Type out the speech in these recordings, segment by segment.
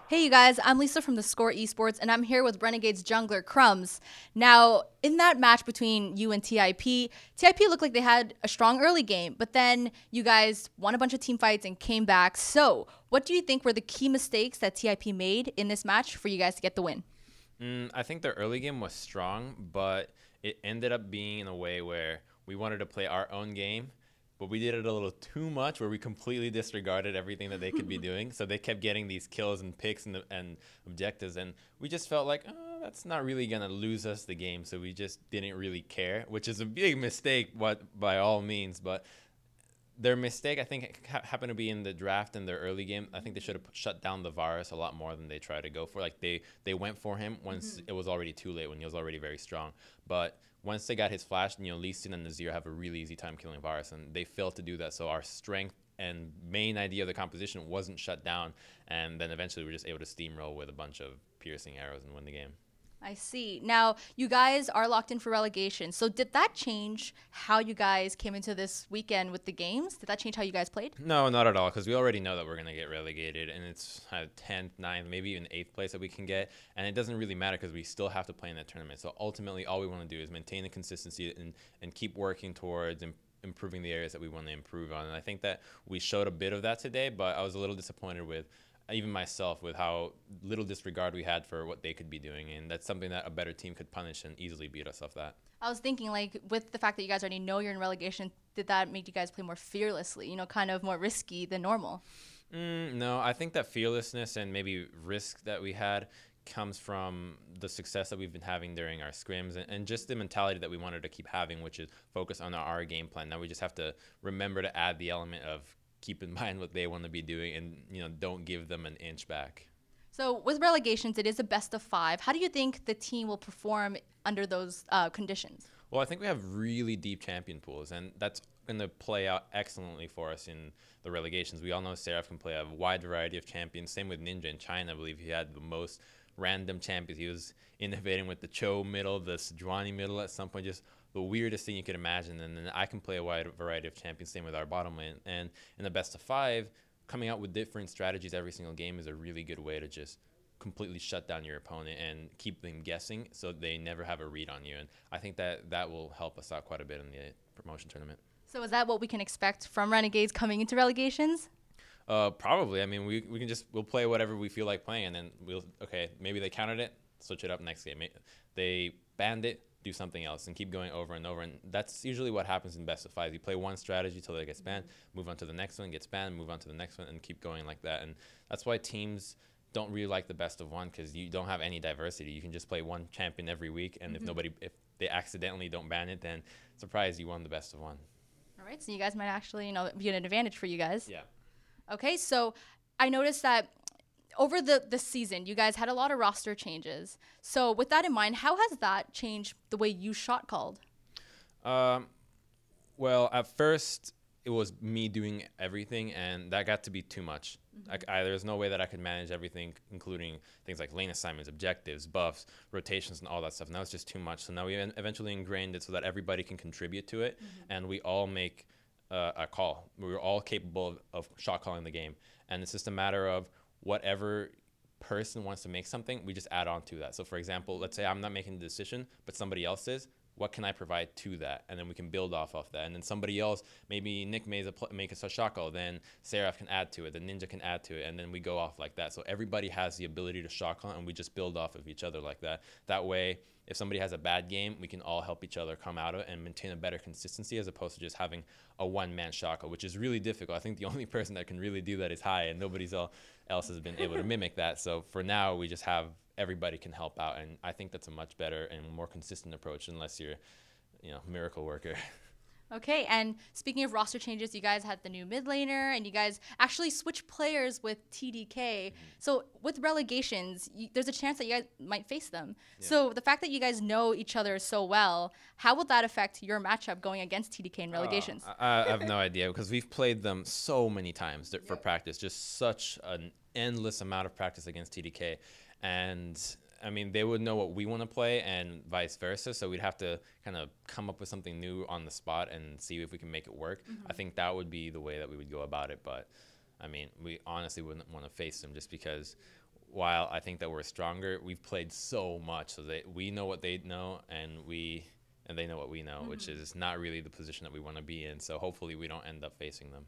Hey you guys, I'm Lisa from theScore eSports, and I'm here with Renegades jungler Crumbzz. Now, in that match between you and TIP looked like they had a strong early game, but then you guys won a bunch of team fights and came back. So, what do you think were the key mistakes that TIP made in this match for you guys to get the win? I think the early game was strong, but it ended up being in a way where we wanted to play our own game, but we did it a little too much where we completely disregarded everything that they could be doing. So they kept getting these kills and picks and objectives, and we just felt like, oh, that's not really going to lose us the game. So we just didn't really care, which is a big mistake by all means. But their mistake, I think, happened to be in the draft in their early game. I think they should have shut down the Varus a lot more than they tried to go for. Like they went for him once it was already too late, when he was already very strong. But once they got his flash, Lee Sin and Nazir have a really easy time killing Varus, and they failed to do that. So our strength and main idea of the composition wasn't shut down, and then eventually we were just able to steamroll with a bunch of piercing arrows and win the game. I see. Now, you guys are locked in for relegation. So, did that change how you guys came into this weekend with the games? Did that change how you guys played? No, not at all, because we already know that we're going to get relegated, and it's 10th, 9th, maybe even 8th place that we can get, and it doesn't really matter because we still have to play in that tournament. So ultimately, all we want to do is maintain the consistency and keep working towards improving the areas that we want to improve on. And I think that we showed a bit of that today, but I was a little disappointed with even myself with how little disregard we had for what they could be doing, and that's something that a better team could punish and easily beat us off that. I was thinking, like, with the fact that you guys already know you're in relegation, did that make you guys play more fearlessly, kind of more risky than normal? No, I think that fearlessness and maybe risk that we had comes from the success that we've been having during our scrims and just the mentality that we wanted to keep having, which is focus on our game plan. Now we just have to remember to add the element of keep in mind what they want to be doing and don't give them an inch back. So with relegations, it is a best of 5. How do you think the team will perform under those conditions? Well, I think we have really deep champion pools, and that's going to play out excellently for us in the relegations. We all know Seraph can play a wide variety of champions. Same with Ninja in China. I believe he had the most random champions. He was innovating with the Cho middle, the Sejuani middle at some point, just the weirdest thing you could imagine. And then I can play a wide variety of champions, same with our bottom lane. And in the best of 5, coming out with different strategies every single game is a really good way to just completely shut down your opponent and keep them guessing so they never have a read on you. And I think that will help us out quite a bit in the promotion tournament. So is that what we can expect from Renegades coming into relegations? Probably. I mean, we'll play whatever we feel like playing, and then maybe they countered it, switch it up next game. They banned it, do something else, and keep going over and over. And that's usually what happens in best of 5. You play one strategy till it gets banned, move on to the next one, gets banned, move on to the next one, and keep going like that. And that's why teams don't really like the best of 1, because you don't have any diversity. You can just play one champion every week, and if they accidentally don't ban it, then surprise, you won the best of 1. All right, so you guys might actually, be an advantage for you guys. Yeah. Okay, so I noticed that over the season, you guys had a lot of roster changes. So with that in mind, how has that changed the way you shot called? Well, at first, it was me doing everything, and that got to be too much. There's no way that I could manage everything, including things like lane assignments, objectives, buffs, rotations, and all that stuff. Now it's just too much. So now we eventually ingrained it so that everybody can contribute to it, and we all make a call. We're all capable of shot calling the game, and it's just a matter of whatever person wants to make something, we just add on to that. So for example, let's say I'm not making the decision, but somebody else is. What can I provide to that? And then we can build off of that. And then somebody else, maybe Nick make a shot call, then Seraph can add to it, then Ninja can add to it, and then we go off like that. So everybody has the ability to shot call, and we just build off of each other like that. That way, if somebody has a bad game, we can all help each other come out of it and maintain a better consistency, as opposed to just having a one-man shot call, which is really difficult. I think the only person that can really do that is Hai, and nobody else has been able to mimic that. So for now, we just have everybody can help out, and I think that's a much better and more consistent approach, unless you're miracle worker. Okay, and speaking of roster changes, you guys had the new mid laner, and you guys actually switched players with TDK. So with relegations, there's a chance that you guys might face them. Yeah. So the fact that you guys know each other so well, how will that affect your matchup going against TDK in relegations? I have no idea, because we've played them so many times for practice, just such an endless amount of practice against TDK. And I mean, they would know what we want to play and vice versa. So we'd have to kind of come up with something new on the spot and see if we can make it work. I think that would be the way that we would go about it. But I mean, we honestly wouldn't want to face them, just because while I think that we're stronger, we've played so much, so we know what they know, and they know what we know, which is not really the position that we want to be in. So hopefully we don't end up facing them.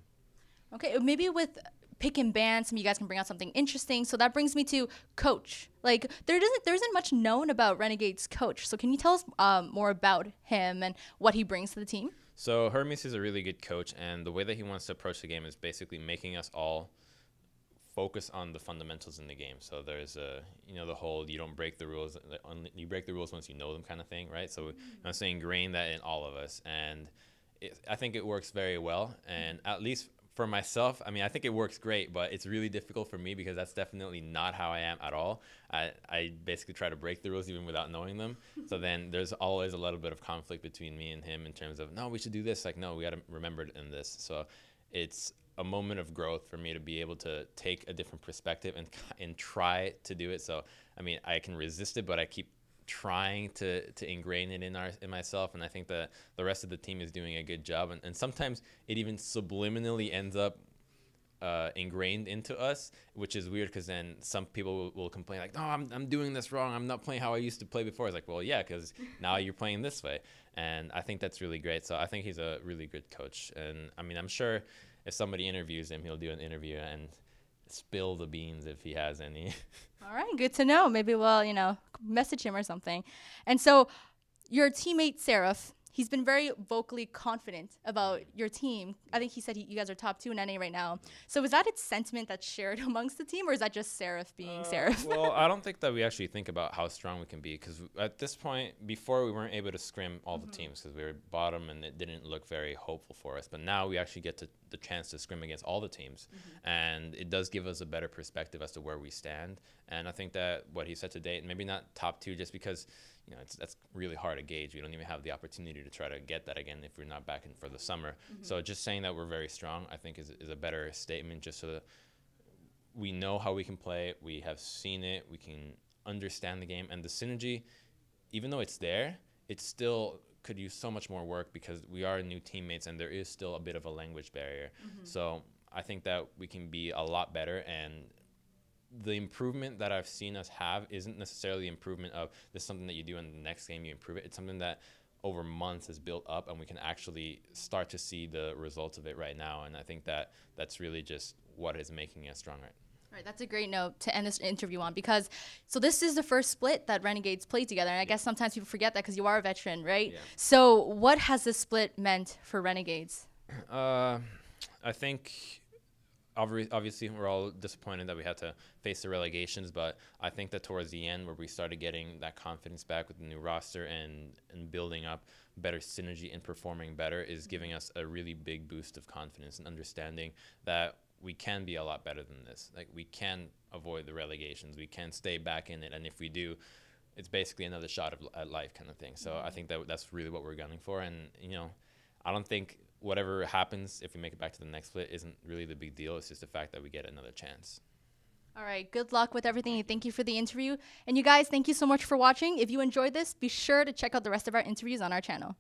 Okay, maybe with pick and ban, some of you guys can bring out something interesting. So that brings me to coach. Like there isn't much known about Renegade's coach. So can you tell us more about him and what he brings to the team? So Hermes is a really good coach, and the way that he wants to approach the game is basically making us all focus on the fundamentals in the game. So there's the whole you don't break the rules, you break the rules once you know them kind of thing, right? So I'm saying ingrain that in all of us, and I think it works very well. And at least for myself, I mean, I think it works great, but it's really difficult for me because that's definitely not how I am at all. I basically try to break the rules even without knowing them. So then there's always a little bit of conflict between me and him in terms of, no, we should do this. Like, no, we got to remember it in this. So it's a moment of growth for me to be able to take a different perspective and try to do it. So, I mean, I can resist it, but I keep trying to ingrain it in myself, and I think that the rest of the team is doing a good job, and sometimes it even subliminally ends up ingrained into us, which is weird because then some people will complain like, no, I'm doing this wrong, I'm not playing how I used to play before. It's like, well, yeah, because now you're playing this way, and I think that's really great. So I think he's a really good coach, and I mean, I'm sure if somebody interviews him, he'll do an interview and spill the beans if he has any. All right, good to know. Maybe we'll, message him or something. And so your teammate, Seraph, he's been very vocally confident about your team. I think he said you guys are top 2 in NA right now. So is that its sentiment that's shared amongst the team, or is that just Seraph being Seraph? Well, I don't think that we actually think about how strong we can be, because at this point, before we weren't able to scrim all the teams because we were bottom and it didn't look very hopeful for us. But now we actually get the chance to scrim against all the teams, and it does give us a better perspective as to where we stand. And I think that what he said to date, maybe not top 2 just because that's really hard to gauge. We don't even have the opportunity to try to get that again if we're not back in for the summer. So just saying that we're very strong, I think, is a better statement, just so that we know how we can play. We have seen it. We can understand the game. And the synergy, even though it's there, it still could use so much more work because we are new teammates and there is still a bit of a language barrier. So I think that we can be a lot better, and the improvement that I've seen us have isn't necessarily the improvement of this is something that you do in the next game, you improve it. It's something that over months has built up, and we can actually start to see the results of it right now. And I think that that's really just what is making us stronger. All right, that's a great note to end this interview on, because so this is the first split that Renegades played together, and I guess sometimes people forget that because you are a veteran, right? Yeah. So what has this split meant for Renegades? I think obviously we're all disappointed that we had to face the relegations, but I think that towards the end, where we started getting that confidence back with the new roster and building up better synergy and performing better, is giving us a really big boost of confidence and understanding that we can be a lot better than this. Like, we can avoid the relegations, we can stay back in it, and if we do, it's basically another shot at life kind of thing. So I think that that's really what we're gunning for, and I don't think whatever happens, if we make it back to the next split, isn't really the big deal. It's just the fact that we get another chance. All right, good luck with everything. Thank you for the interview. And you guys, thank you so much for watching. If you enjoyed this, be sure to check out the rest of our interviews on our channel.